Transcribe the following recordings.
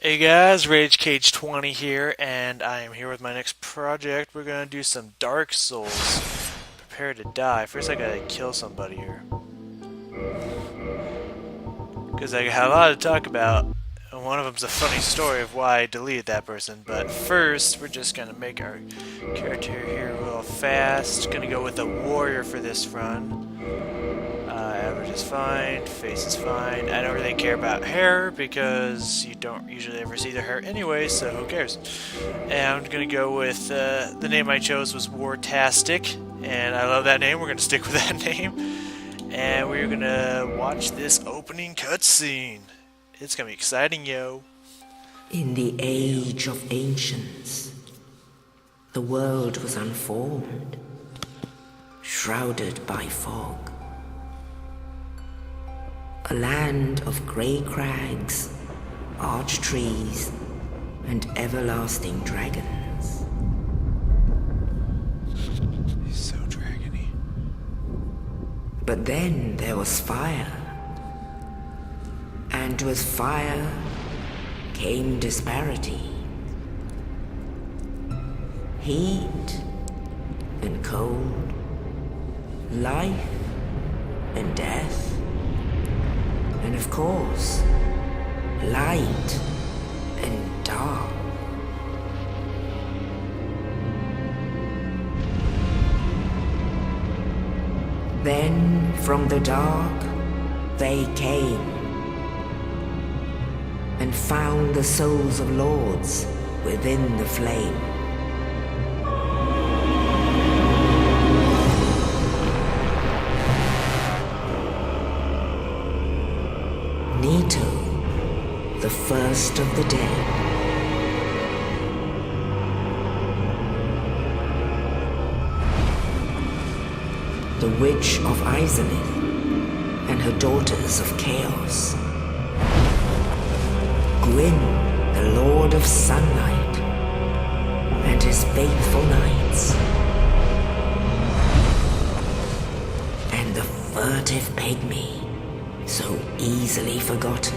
Hey guys, Rage Cage 20 here, and I am here with my next project. We're gonna do some Dark Souls. Prepare to die. First, I gotta kill somebody here, because I have a lot to talk about. And one of them's a funny story of why I deleted that person. But first, we're just gonna make our character here real fast. Gonna go with a warrior for this run. Average is fine, face is fine. I don't really care about hair because you don't usually ever see their hair anyway, so who cares? And I'm gonna go with the name I chose was Wartastic, and I love that name. We're gonna stick with that name, and we're gonna watch this opening cutscene. It's gonna be exciting, yo. In the age of ancients, the world was unformed, shrouded by fog. A land of grey crags, arch trees, and everlasting dragons. He's so dragony. But then there was fire. And with fire came disparity. Heat and cold, life and death. And of course, light and dark. Then from the dark they came and found the souls of lords within the flame. Nito, the first of the dead. The Witch of Izalith and her daughters of Chaos. Gwyn, the Lord of Sunlight, and his faithful knights. And the furtive pygmy, so easily forgotten.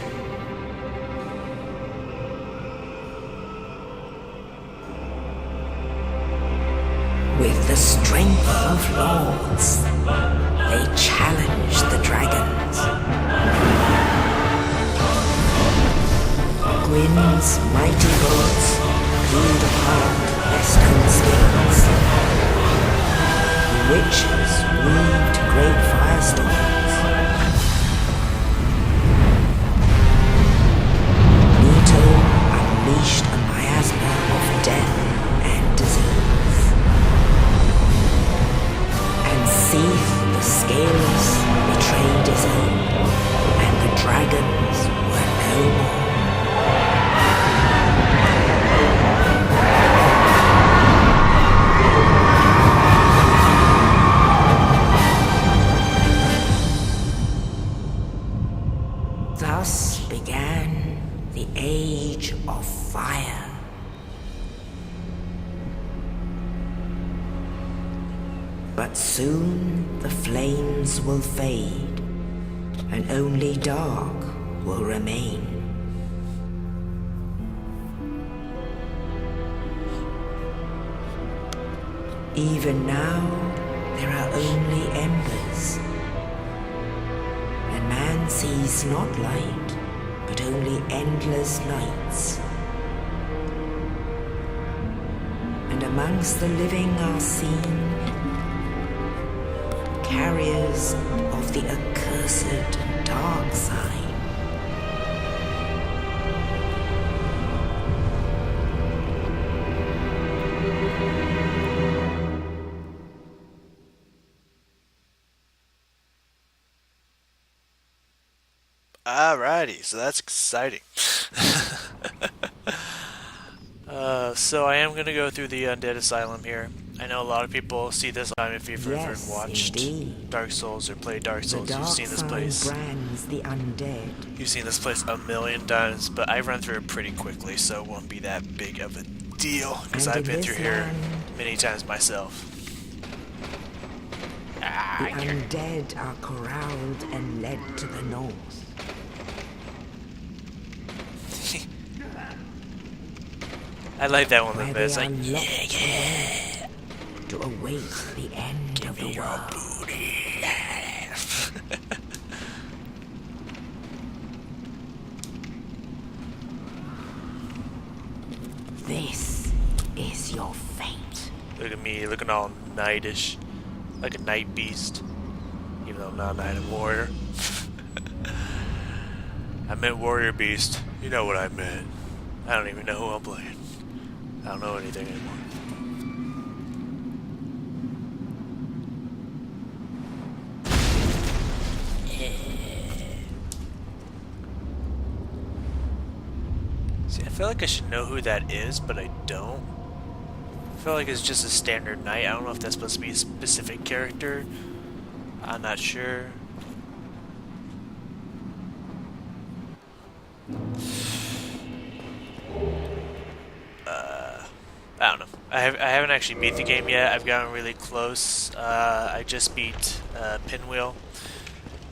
With the strength of lords, they challenged the dragons. Gwyn's mighty bolts peeled apart their stone scales. The witches weaved great firestorms. Nito unleashed a miasma of death and disease. And Seath the Scaleless betrayed his own, and the dragons were no more. Thus began the Age of Fire. But soon the flames will fade, and only dark will remain. Even now, there are only embers, and man sees not light, but only endless nights. And amongst the living are seen carriers of the accursed dark side. Alrighty, so that's exciting. So I am gonna go through the Undead Asylum here. I know a lot of people see this time if you've ever Yes, watched indeed. Dark Souls or played Dark The Souls. You've dark seen this side place. brands the undead. You've seen this place a million times, but I run through it pretty quickly, so it won't be that big of a deal because And I've in been through this here land, many times myself. Ah, the undead are corralled and led to the north. I like that one a little where bit. It's they like, unlocked the door to await the end of the world. This is your fate. Look at me, looking all knightish, like a night beast, even though I'm not a knight, I'm a warrior. I meant warrior beast. You know what I meant. I don't even know who I'm playing. I don't know anything anymore. See, I feel like I should know who that is, but I don't. I feel like it's just a standard knight. I don't know if that's supposed to be a specific character. I'm not sure. I don't know. I haven't actually beat the game yet. I've gotten really close. I just beat Pinwheel,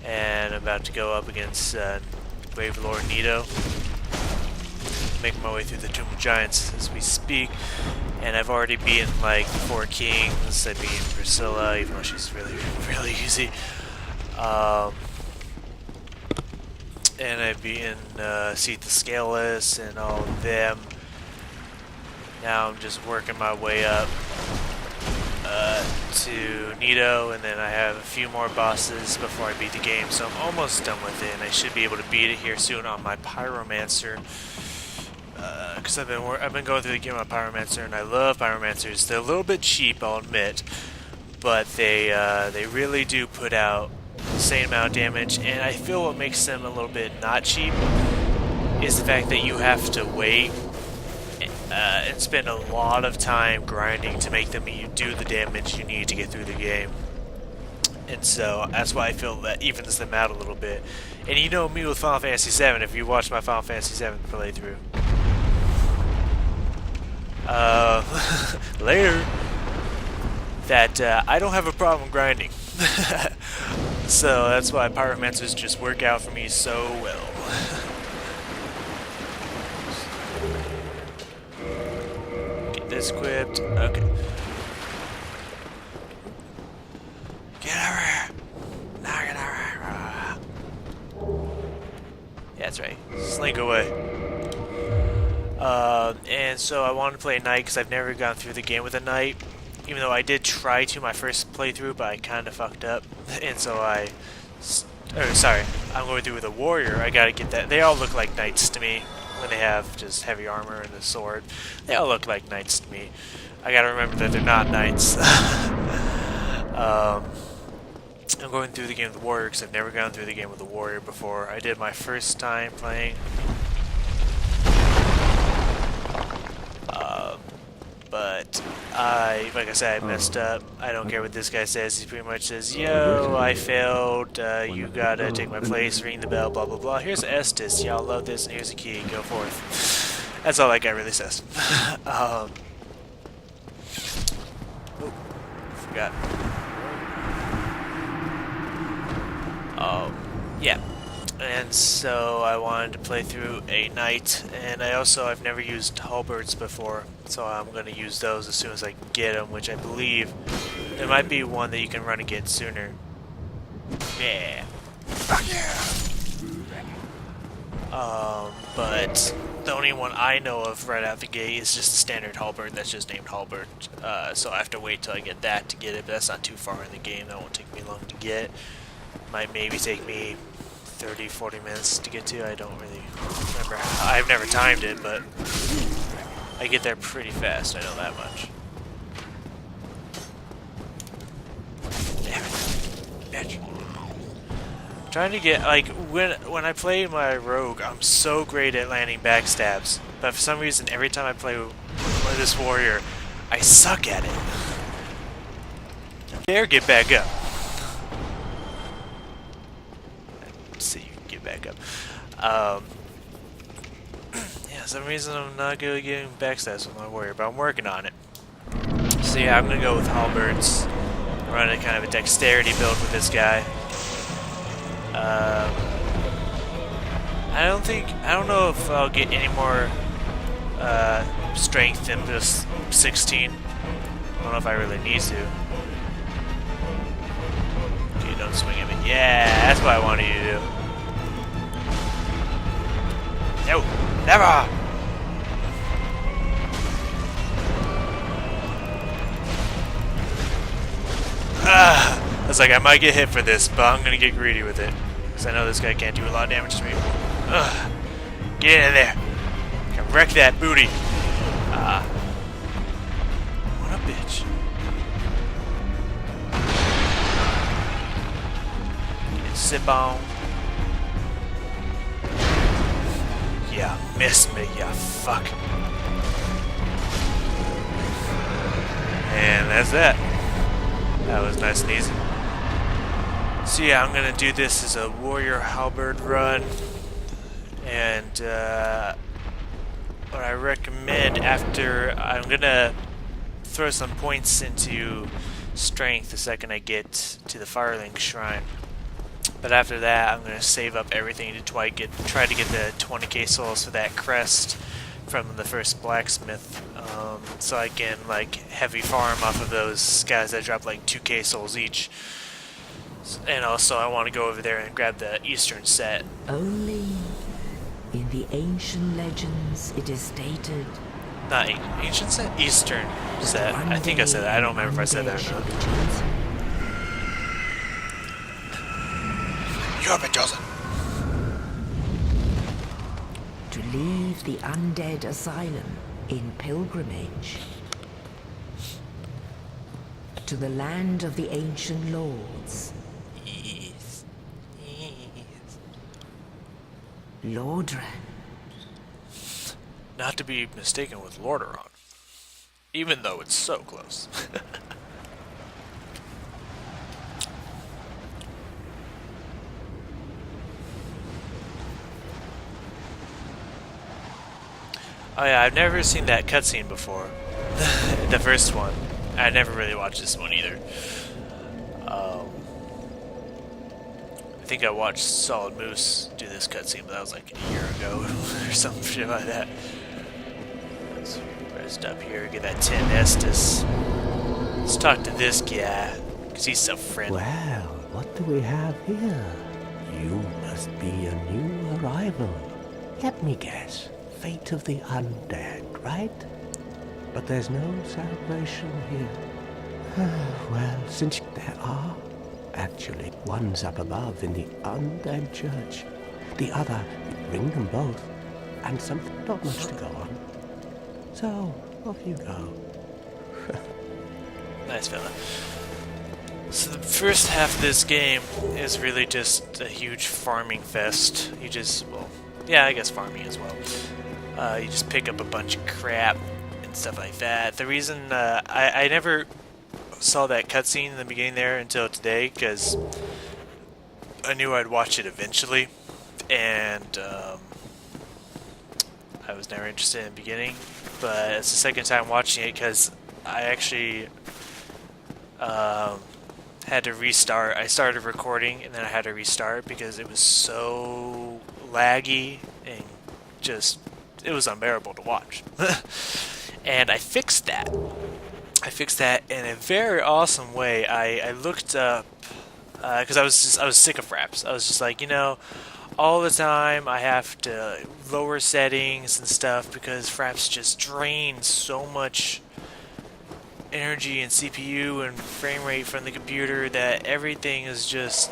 and I'm about to go up against Grave Lord Nito. Making my way through the Tomb of Giants as we speak, and I've already beaten like the Four Kings. I beat Priscilla, even though she's really, really easy. And I've beaten Seat the Scaleless and all of them. Now I'm just working my way up to Nito, and then I have a few more bosses before I beat the game, so I'm almost done with it, and I should be able to beat it here soon on my Pyromancer. Because I've been going through the game on Pyromancer, and I love Pyromancers. They're a little bit cheap, I'll admit, but they really do put out the insane amount of damage, and I feel what makes them a little bit not cheap is the fact that you have to wait and spend a lot of time grinding to make them do the damage you need to get through the game. And so that's why I feel that evens them out a little bit. And you know me with Final Fantasy VII, if you watch my Final Fantasy VII playthrough. Later, that I don't have a problem grinding. So that's why Pyromancers just work out for me so well. Get this equipped. Okay. Get over here. Now get over here. Yeah, that's right. Slink away. And so I wanted to play a knight because I've never gone through the game with a knight. Even though I did try to my first playthrough, but I kind of fucked up. And so I'm going through with a warrior. I gotta get that. They all look like knights to me when they have just heavy armor and a sword. They all look like knights to me. I gotta remember that they're not knights. I'm going through the game with the warrior because I've never gone through the game with the warrior before. I did my first time playing. But like I said, I messed up. I don't care what this guy says. He pretty much says, "Yo, I failed. You gotta take my place. Ring the bell. Blah blah blah. Here's Estes. Y'all love this, and here's a key. Go forth." That's all that guy really says. Oh, forgot. Yeah. And so I wanted to play through a knight, and I've never used halberds before, so I'm going to use those as soon as I can get them, which I believe there might be one that you can run again sooner. Yeah. But the only one I know of right out the gate is just a standard halberd that's just named Halberd. So I have to wait till I get that to get it, but that's not too far in the game. That won't take me long to get. Might maybe take me 30-40 minutes to get to. I don't really remember. I've never timed it, but I get there pretty fast. I know that much. Damn it, bitch! I'm trying to get when I play my rogue, I'm so great at landing backstabs, but for some reason, every time I play with this warrior, I suck at it. Dare get back up. See, you can get back up. Yeah, for some reason I'm not good at getting backstabs with my warrior, but I'm working on it. So yeah, I'm gonna go with halberds. Running kind of a dexterity build with this guy. I don't know if I'll get any more strength in just 16. I don't know if I really need to. Okay, don't swing at me. Yeah, that's what I wanted you to do. No, never! I was like, I might get hit for this, but I'm gonna get greedy with it. Because I know this guy can't do a lot of damage to me. Ugh. Get in there. Can wreck that booty. What a bitch. Sip on. Yeah, missed me, ya fuck. And that's that. That was nice and easy. So yeah, I'm gonna do this as a warrior halberd run. And what I recommend after, I'm gonna throw some points into strength the second I get to the Firelink Shrine. But after that, I'm gonna save up everything to try to get the 20k souls for that crest from the first blacksmith, so I can like heavy farm off of those guys that drop like 2k souls each. And also, I want to go over there and grab the Eastern set. Only in the ancient legends it is stated. Not ancient set, Eastern set. I think I said that. I don't remember if I said that or not. You have been chosen. To leave the undead asylum in pilgrimage to the land of the ancient lords. Yes. Yes. Lordran. Not to be mistaken with Lordaeron, even though it's so close. Oh yeah, I've never seen that cutscene before. The first one. I never really watched this one either. I think I watched Solid Moose do this cutscene, but that was like a year ago or some shit like that. Let's rest up here, get that 10 Estus. Let's talk to this guy, because he's so friendly. Well, what do we have here? You must be a new arrival. Let me guess. Fate of the undead, right? But there's no celebration here. Well, since there are, actually, one's up above in the undead church. The other, ring them both, and something not much to go on. So, off you go. Nice fella. So the first half of this game is really just a huge farming fest. You just, well, yeah, I guess farming as well. You just pick up a bunch of crap and stuff like that. The reason I never saw that cutscene in the beginning there until today, because I knew I'd watch it eventually, and I was never interested in the beginning, but it's the second time watching it because I actually had to restart. I started recording and then I had to restart because it was so laggy and just, it was unbearable to watch. And I fixed that. I fixed that in a very awesome way. I looked up, because I was sick of fraps. I was just like, you know, all the time I have to lower settings and stuff because fraps just drain so much energy and CPU and frame rate from the computer that everything is just,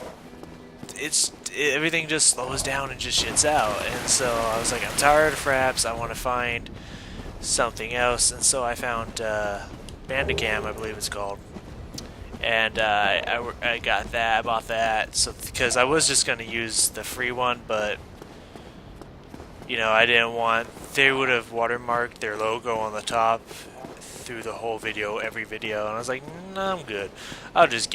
everything just slows down and just shits out. And so I was like, I'm tired of fraps. I want to find something else. And so I found Bandicam, I believe it's called. And I got that. I bought that. So because I was just going to use the free one, but you know, I didn't want, they would have watermarked their logo on the top through the whole video, every video, and I was like, no, I'm good. I'll just get